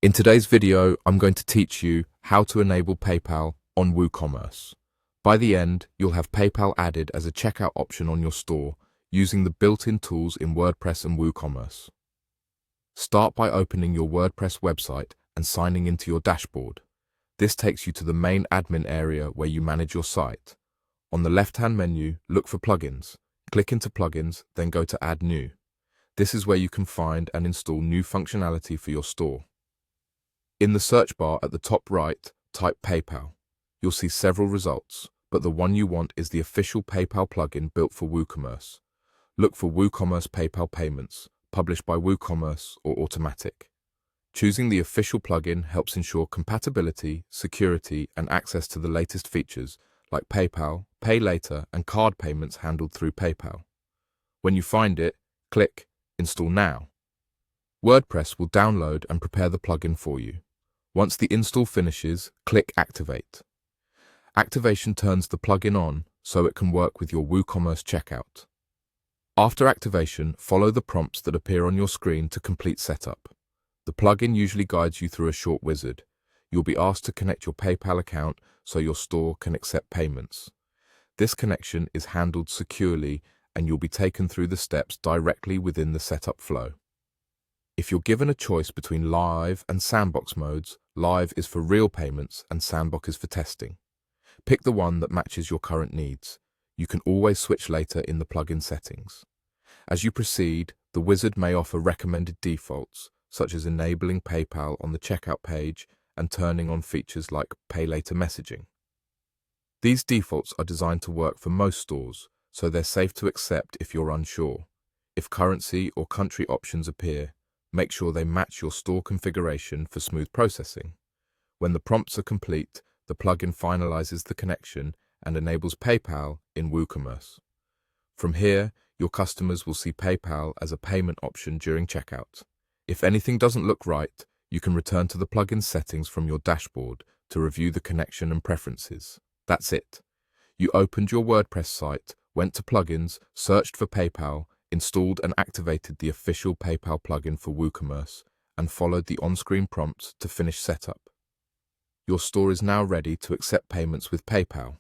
In today's video, I'm going to teach you how to enable PayPal on WooCommerce. By the end, you'll have PayPal added as a checkout option on your store using the built-in tools in WordPress and WooCommerce. Start by opening your WordPress website and signing into your dashboard. This takes you to the main admin area where you manage your site. On the left-hand menu, look for Plugins. Click into Plugins, then go to Add New. This is where you can find and install new functionality for your store. In the search bar at the top right, type PayPal. You'll see several results, but the one you want is the official PayPal plugin built for WooCommerce. Look for WooCommerce PayPal Payments, published by WooCommerce or Automatic. Choosing the official plugin helps ensure compatibility, security, and access to the latest features like PayPal, Pay Later, and card payments handled through PayPal. When you find it, click Install Now. WordPress will download and prepare the plugin for you. Once the install finishes, click Activate. Activation turns the plugin on so it can work with your WooCommerce checkout. After activation, follow the prompts that appear on your screen to complete setup. The plugin usually guides you through a short wizard. You'll be asked to connect your PayPal account so your store can accept payments. This connection is handled securely and you'll be taken through the steps directly within the setup flow. If you're given a choice between Live and Sandbox modes, Live is for real payments and Sandbox is for testing. Pick the one that matches your current needs. You can always switch later in the plugin settings. As you proceed, the wizard may offer recommended defaults, such as enabling PayPal on the checkout page and turning on features like Pay Later messaging. These defaults are designed to work for most stores, so they're safe to accept if you're unsure. If currency or country options appear, make sure they match your store configuration for smooth processing. When the prompts are complete, the plugin finalizes the connection and enables PayPal in WooCommerce. From here, your customers will see PayPal as a payment option during checkout. If anything doesn't look right, you can return to the plugin settings from your dashboard to review the connection and preferences. That's it. You opened your WordPress site, went to Plugins, searched for PayPal, installed and activated the official PayPal plugin for WooCommerce, and followed the on-screen prompts to finish setup. Your store is now ready to accept payments with PayPal.